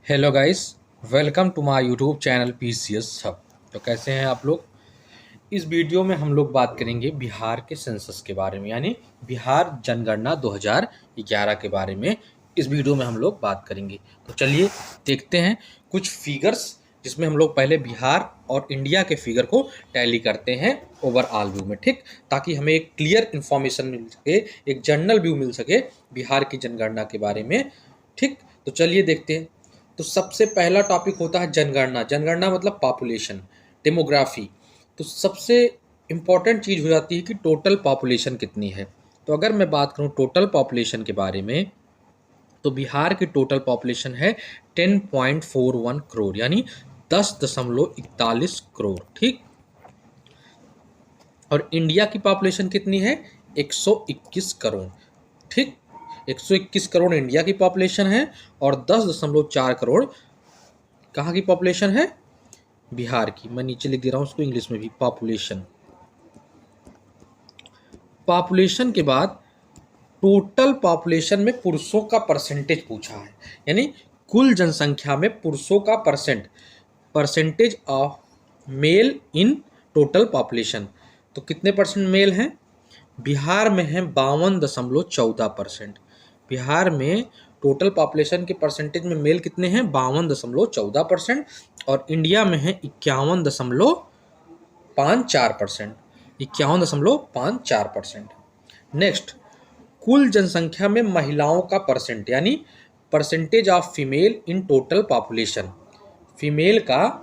Hello guys, welcome to my YouTube channel PCS hub. तो कैसे हैं आप लोग। इस वीडियो में हम लोग बात करेंगे बिहार के सेंसस के बारे में, यानी बिहार जनगणना 2011 के बारे में। इस वीडियो में हम लोग बात करेंगे। तो चलिए देखते हैं कुछ फिगर्स, जिसमें हम लोग पहले बिहार और इंडिया के फिगर को टैली करते हैं ओवरऑल व्यू में, ठीक, ताकि हमें एक क्लियर इन्फॉर्मेशन मिल सके, एक जनरल व्यू मिल सके बिहार की जनगणना के बारे में। ठीक, तो चलिए देखते हैं। तो सबसे पहला टॉपिक होता है जनगणना। जनगणना मतलब पॉपुलेशन, डेमोग्राफी। तो सबसे इम्पॉर्टेंट चीज़ हो जाती है कि टोटल पॉपुलेशन कितनी है। तो अगर मैं बात करूं टोटल पॉपुलेशन के बारे में, तो बिहार की टोटल पॉपुलेशन है 10.41 करोड़, यानी 10.41 करोड़। ठीक, और इंडिया की पॉपुलेशन कितनी है? 121 करोड़। ठीक, 121 करोड़ इंडिया की पॉपुलेशन है और 10.4 करोड़ कहाँ की पॉपुलेशन है? बिहार की। मैं नीचे लिख दे रहा हूँ उसको इंग्लिश में भी, पॉपुलेशन। पॉपुलेशन के बाद टोटल पॉपुलेशन में पुरुषों का परसेंटेज पूछा है, यानी कुल जनसंख्या में पुरुषों का percentage of male in total population. तो कितने परसेंट मेल हैं? बिहार में है 52.14%। बिहार में टोटल पॉपुलेशन के परसेंटेज में मेल कितने हैं? 52.14%। और इंडिया में है 51.54%। 51.54%। नेक्स्ट, कुल जनसंख्या में महिलाओं का परसेंट, यानी percentage of female in total population. Female का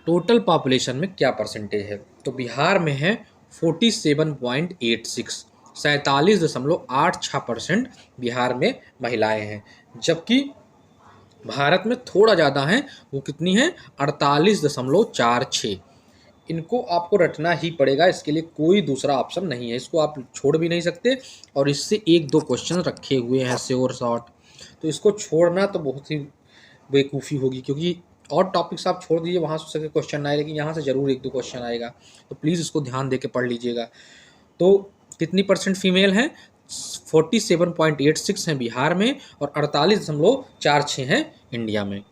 टोटल पॉपुलेशन में क्या परसेंटेज है? तो बिहार में है 47.86, 47.86% बिहार में महिलाएं हैं। जबकि भारत में थोड़ा ज़्यादा हैं, वो कितनी है? 48.46। इनको आपको रटना ही पड़ेगा, इसके लिए कोई दूसरा ऑप्शन नहीं है, इसको आप छोड़ भी नहीं सकते। और इससे एक दो क्वेश्चन रखे हुए हैं श्योर शॉर्ट, तो इसको छोड़ना तो बहुत ही बेवकूफ़ी होगी, क्योंकि और टॉपिक्स आप छोड़ दीजिए, वहाँ से क्वेश्चन आए, लेकिन यहाँ से ज़रूर एक दो क्वेश्चन आएगा। तो प्लीज़ इसको ध्यान दे के पढ़ लीजिएगा। तो कितनी परसेंट फीमेल हैं? 47.86 हैं बिहार में और 48.46 हैं इंडिया में।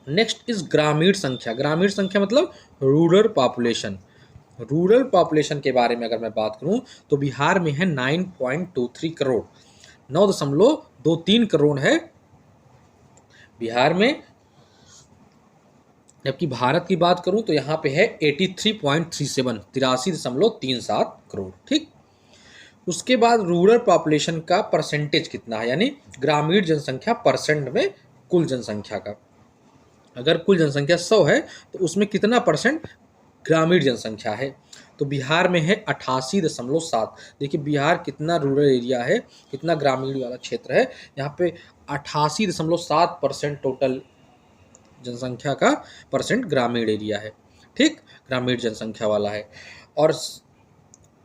नेक्स्ट इज ग्रामीण संख्या। ग्रामीण संख्या मतलब रूरल पॉपुलेशन। रूरल पॉपुलेशन के बारे में अगर मैं बात करूं, तो बिहार में है 9.23 करोड़, 9.23 करोड़ है बिहार में। जबकि भारत की बात करूं तो यहाँ पे है 83.37, 83.37 करोड़। ठीक, उसके बाद रूरल पॉपुलेशन का परसेंटेज कितना है, यानी ग्रामीण जनसंख्या परसेंट में कुल जनसंख्या का। अगर कुल जनसंख्या 100 है तो उसमें कितना परसेंट ग्रामीण जनसंख्या है? तो बिहार में है 88.7। देखिए बिहार कितना रूरल एरिया है, कितना ग्रामीण वाला क्षेत्र है। यहाँ पे 88.7% टोटल जनसंख्या का परसेंट ग्रामीण एरिया है। ठीक, ग्रामीण जनसंख्या वाला है। और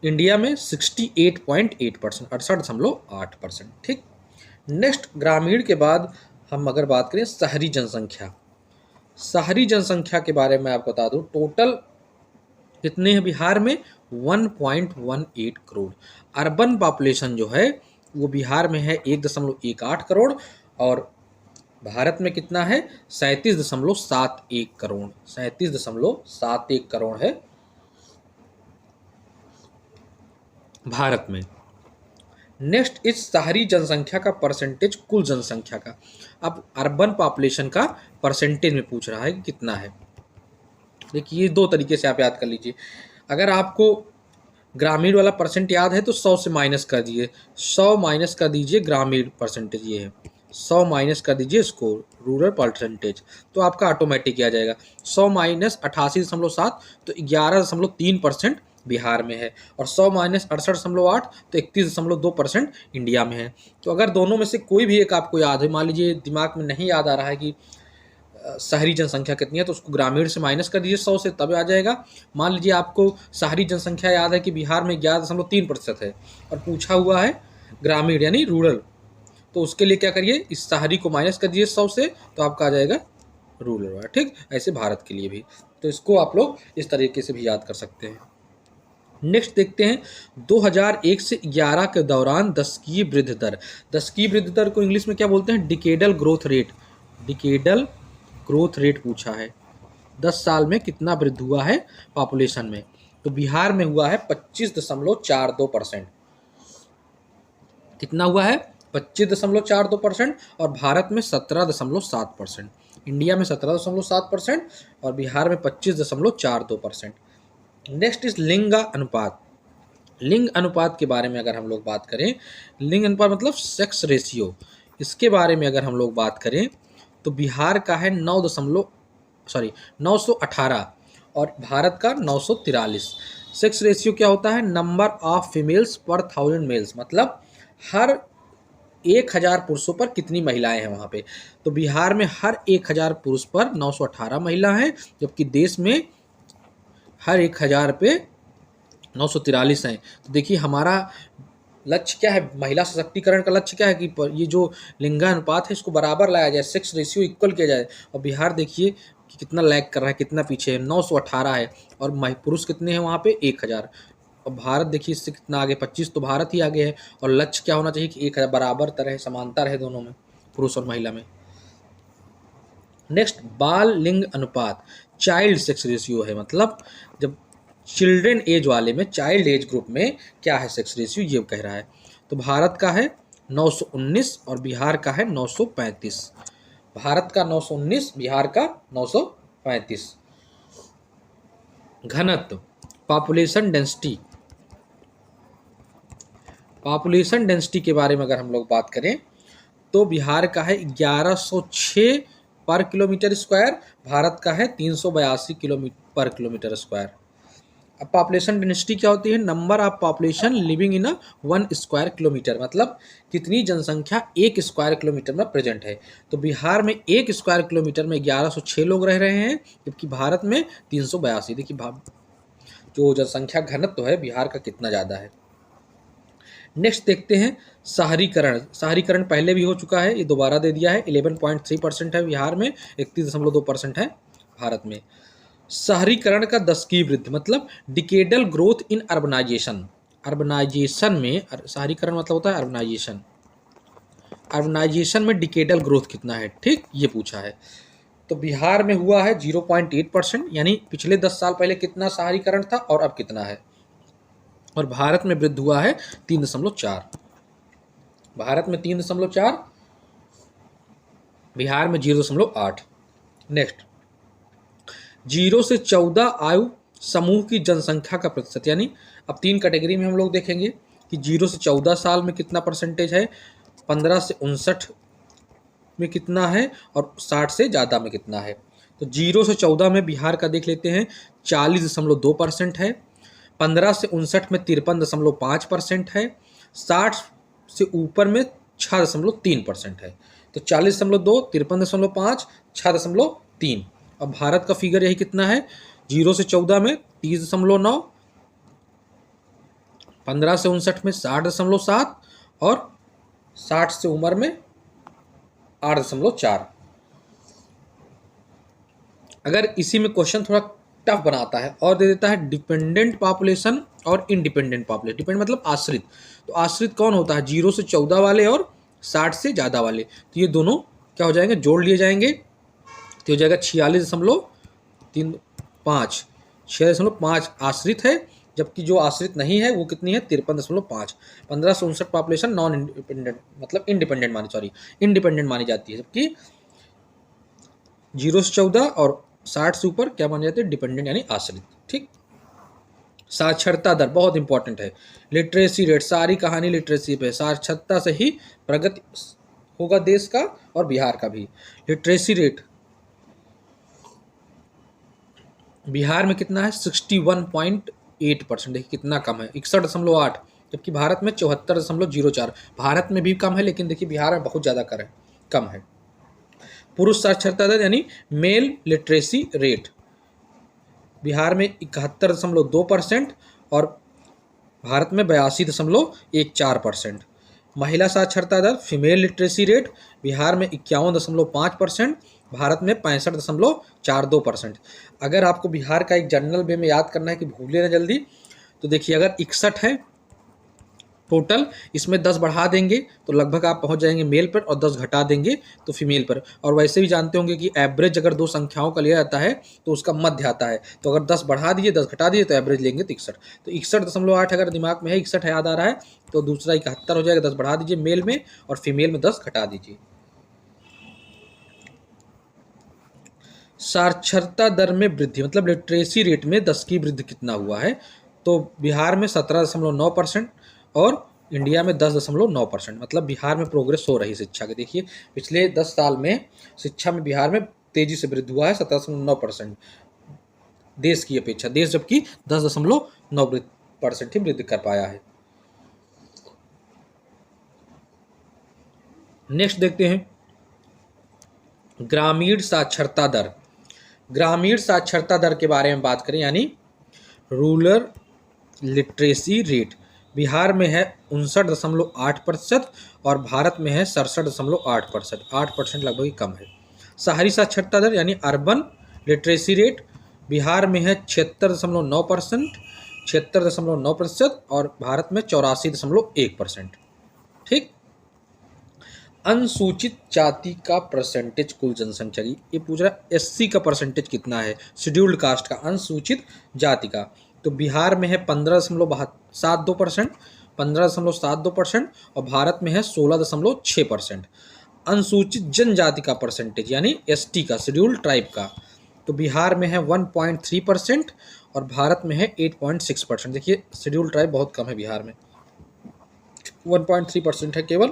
इंडिया में 68.8%, 68.8%। ठीक, नेक्स्ट ग्रामीण के बाद हम अगर बात करें शहरी जनसंख्या। शहरी जनसंख्या के बारे में आपको बता दूं, टोटल कितने हैं बिहार में? 1.18 करोड़। अर्बन पॉपुलेशन जो है वो बिहार में है 1.18 करोड़ और भारत में कितना है? 37.71 करोड़। 37.71 करोड़ है भारत में। नेक्स्ट इस शहरी जनसंख्या का परसेंटेज कुल जनसंख्या का। अब अर्बन पॉपुलेशन का परसेंटेज में पूछ रहा है कि कितना है। देखिए ये दो तरीके से आप याद कर लीजिए। अगर आपको ग्रामीण वाला परसेंट याद है तो 100 से माइनस कर दीजिए, 100 माइनस कर दीजिए ग्रामीण परसेंटेज, ये है 100 माइनस कर दीजिए इसको रूरल परसेंटेज, तो आपका ऑटोमेटिक आ जाएगा। 100 माइनस 88.7 तो 11.3% बिहार में है, और 100 माइनस 68.8 तो 31.2% इंडिया में है। तो अगर दोनों में से कोई भी एक आपको याद है, मान लीजिए दिमाग में नहीं याद आ रहा है कि शहरी जनसंख्या कितनी है, तो उसको ग्रामीण से माइनस कर दीजिए 100 से, तब आ जाएगा। मान लीजिए आपको शहरी जनसंख्या याद है कि बिहार में 11.3% है और पूछा हुआ है ग्रामीण यानी रूरल, तो उसके लिए क्या करिए, इस शहरी को माइनस कर दीजिए 100 से, तो आपका आ जाएगा रूरल वाला। ठीक, ऐसे भारत के लिए भी। तो इसको आप लोग इस तरीके से भी याद कर सकते हैं। नेक्स्ट देखते हैं 2001 से 11 के दौरान दशकीय वृद्धि दर। दशकीय वृद्धि दर को इंग्लिश में क्या बोलते हैं? Decadal growth rate. Decadal growth rate पूछा है 10 साल में कितना वृद्धि हुआ है पॉपुलेशन में। तो बिहार में हुआ है 25.42%। कितना हुआ है? 25.42% और भारत में 17.7%। इंडिया में 17.7% और बिहार में 25.42%। नेक्स्ट इज लिंग अनुपात। लिंग अनुपात के बारे में अगर हम लोग बात करें, लिंग अनुपात मतलब सेक्स रेशियो, इसके बारे में अगर हम लोग बात करें तो बिहार का है 918 और भारत का 943। सेक्स रेशियो क्या होता है? नंबर ऑफ फीमेल्स पर 1000 मेल्स, मतलब हर 1000 पुरुषों पर कितनी महिलाएं हैं वहाँ पे। तो बिहार में हर 1000 पुरुष पर 918 महिला हैं, जबकि देश में हर 1000 पे 943 हैं। तो देखिए हमारा लक्ष्य क्या है? महिला सशक्तिकरण का लक्ष्य क्या है कि ये जो लिंगानुपात है इसको बराबर लाया जाए, सेक्स रेशियो इक्वल किया जाए। और बिहार देखिए कि कितना लैग कर रहा है, कितना पीछे है, 918 है और पुरुष कितने हैं वहाँ पे? 1000। और भारत देखिए इससे कितना आगे, 25, तो भारत ही आगे है। और लक्ष्य क्या होना चाहिए कि 1000 बराबर तरह समानता रहे दोनों में, पुरुष और महिला में। नेक्स्ट बाल लिंग अनुपात, चाइल्ड सेक्स रेशियो है, मतलब जब चिल्ड्रन एज वाले में, चाइल्ड एज ग्रुप में क्या है सेक्स रेशियो, ये कह रहा है। तो भारत का है 919 और बिहार का है 935। भारत का 919, बिहार का 935। घनत्व, पॉपुलेशन डेंसिटी। पॉपुलेशन डेंसिटी के बारे में अगर हम लोग बात करें तो बिहार का है 1106 पर किलोमीटर स्क्वायर, भारत का है 382 पर किलोमीटर स्क्वायर। अब पॉपुलेशन डेंसिटी क्या होती है? Number of population living in a 1 square kilometre, मतलब कितनी जनसंख्या 1 स्क्वायर किलोमीटर में प्रेजेंट है। तो बिहार में 1 स्क्वायर किलोमीटर में 1106 लोग रह रहे हैं, जबकि भारत में 382। देखिए जो जनसंख्या घनत्व है बिहार का कितना ज़्यादा है। नेक्स्ट देखते हैं शहरीकरण। शहरीकरण पहले भी हो चुका है, ये दोबारा दे दिया है। 11.3% है बिहार में, 31.2% है भारत में। शहरीकरण का दशकीय वृद्धि मतलब decadal growth in urbanization. Urbanization में शहरीकरण मतलब होता है अर्बनाइजेशन। अर्बनाइजेशन में डिकेडल ग्रोथ कितना है, ठीक, ये पूछा है। तो बिहार में हुआ है 0.8%, यानी पिछले 10 साल पहले कितना शहरीकरण था और अब कितना है। और भारत में वृद्धि हुआ है 3.4। भारत में 3.4, बिहार में 0.8। नेक्स्ट 0 से 14 आयु समूह की जनसंख्या का प्रतिशत, यानी अब 3 कैटेगरी में हम लोग देखेंगे कि 0 से 14 साल में कितना परसेंटेज है, 15 से 59 में कितना है और 60 से ज़्यादा में कितना है। तो 0 से 14 में बिहार का देख लेते हैं 40.2% है, 15 से 59 में 53.5% है, 60 से ऊपर में 6.3% है। तो 40.2, 53.5, 6.3। अब भारत का फिगर यही कितना है, 0 से 14 में 30.9, 15 से 59 में 60.7 और 60 से उम्र में 8.4। अगर इसी में क्वेश्चन थोड़ा टफ बनाता है और दे देता है डिपेंडेंट पॉपुलेशन और इंडिपेंडेंट पॉपुलेशन। डिपेंडेंट मतलब आश्रित, तो आश्रित कौन होता है? 0 से 14 वाले और 60 से ज़्यादा वाले। तो ये दोनों क्या हो जाएंगे, जोड़ लिए जाएंगे, तो हो जाएगा 46.35। 6.5 आश्रित है, जबकि जो आश्रित नहीं है वो कितनी है, 53.5। 15 से 59 पॉपुलेशन नॉन इंडिपेंडेंट मतलब इंडिपेंडेंट मानी जाती है, जबकि 0 से 14 और 60 से ऊपर क्या माने जाते हैं, डिपेंडेंट यानी आश्रित। ठीक। साक्षरता दर बहुत इंपॉर्टेंट है। लिटरेसी रेट, सारी कहानी लिटरेसी पे, साक्षरता से ही प्रगति होगा देश का और बिहार का भी। लिटरेसी रेट बिहार में कितना है, 61.8%। देखिए कितना कम है, 61.8, जबकि भारत में 74.04। भारत में भी कम है, लेकिन देखिए बिहार में बहुत ज़्यादा कम है। पुरुष साक्षरता दर यानी मेल लिटरेसी रेट बिहार में 71.2% और भारत में 82.14%। महिला साक्षरता दर फीमेल लिटरेसी रेट बिहार में 51.5%, भारत में 65.42%। अगर आपको बिहार का एक जनरल वे में याद करना है कि भूले ना जल्दी, तो देखिए अगर 61 है टोटल, इसमें 10 बढ़ा देंगे तो लगभग आप पहुंच जाएंगे मेल पर, और 10 घटा देंगे तो फीमेल पर। और वैसे भी जानते होंगे कि एवरेज अगर दो संख्याओं का लिया जाता है तो उसका मध्य आता है। तो अगर 10 बढ़ा दिए 10 घटा दिए तो एवरेज लेंगे तो 61। तो 61.8 अगर दिमाग में है, 61 याद आ रहा है, तो दूसरा 71 हो जाएगा। 10 बढ़ा दीजिए मेल में, और फीमेल में 10 घटा दीजिए। साक्षरता दर में वृद्धि मतलब लिटरेसी रेट में 10 की वृद्धि कितना हुआ है? तो बिहार में 17.9% और इंडिया में 10.9%। मतलब बिहार में प्रोग्रेस हो रही शिक्षा की। देखिए पिछले 10 साल में शिक्षा में बिहार में तेजी से वृद्धि हुआ है, 17.9% देश की अपेक्षा। देश जबकि 10.9% ही वृद्धि कर पाया है। नेक्स्ट देखते हैं ग्रामीण साक्षरता दर। ग्रामीण साक्षरता दर के बारे में बात करें, यानी रूरल लिटरेसी रेट, बिहार में है 59.8% और भारत में है 67.8%। 8% लगभग ही कम है। शहरी साक्षरता दर यानी अर्बन लिटरेसी रेट, बिहार में है 76.9%, 76.9% और भारत में 84.1%। ठीक। अनुसूचित जाति का परसेंटेज कुल जनसंख्या की, ये पूछ रहा है एससी का परसेंटेज कितना है, शेड्यूल्ड कास्ट का, अनुसूचित जाति का। तो बिहार में है 15.72%, 15.72% और भारत में है 16.6%। अनुसूचित जनजाति का परसेंटेज यानी एसटी का, शेड्यूल्ड ट्राइब का, तो बिहार में है 1.3% और भारत में है 8.6%। देखिए शेड्यूल्ड ट्राइब बहुत कम है बिहार में, 1.3% है केवल,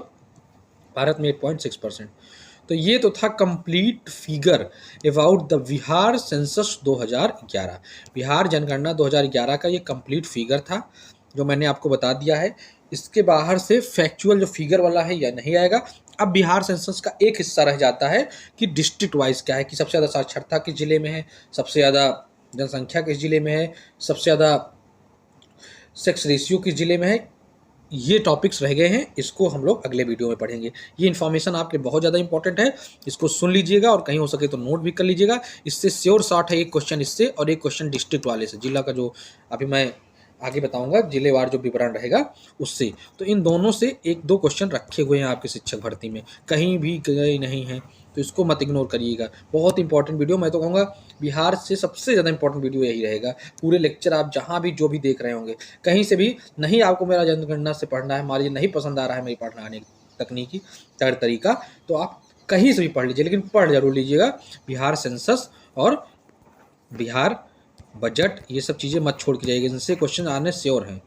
भारत में 8.6%। तो ये तो था complete figure about the Bihar census 2011। Bihar जनगणना 2011 का ये कंप्लीट फिगर था जो मैंने आपको बता दिया है। इसके बाहर से फैक्चुअल जो फिगर वाला है यह नहीं आएगा। अब बिहार सेंसस का एक हिस्सा रह जाता है कि डिस्ट्रिक्ट वाइज क्या है, कि सबसे ज़्यादा साक्षरता किस जिले में है, सबसे ज़्यादा जनसंख्या किस जिले में है, सबसे ज़्यादा सेक्स रेशियो किस जिले में है। ये टॉपिक्स रह गए हैं, इसको हम लोग अगले वीडियो में पढ़ेंगे। ये इन्फॉर्मेशन आपके बहुत ज़्यादा इंपॉर्टेंट है, इसको सुन लीजिएगा और कहीं हो सके तो नोट भी कर लीजिएगा। इससे श्योर शॉर्ट है एक क्वेश्चन इससे और एक क्वेश्चन डिस्ट्रिक्ट वाले से, जिला का जो अभी मैं आगे बताऊंगा जिलेवार जो विवरण रहेगा उससे। तो इन दोनों से एक दो क्वेश्चन रखे हुए हैं आपके शिक्षक भर्ती में, कहीं भी गए नहीं हैं, तो इसको मत इग्नोर करिएगा। बहुत इंपॉर्टेंट वीडियो, मैं तो कहूँगा बिहार से सबसे ज़्यादा इंपॉर्टेंट वीडियो यही रहेगा। पूरे लेक्चर आप जहाँ भी जो भी देख रहे होंगे, कहीं से भी नहीं आपको मेरा जनगणना से पढ़ना है, मान लीजिए नहीं पसंद आ रहा है मेरी पढ़ाने तकनीकी तरीका, तो आप कहीं से भी पढ़ लीजिए, लेकिन पढ़ जरूर लीजिएगा। बिहार सेंसस और बिहार बजट ये सब चीज़ें मत छोड़ के जाइएगा, इनसे क्वेश्चन आने श्योर हैं।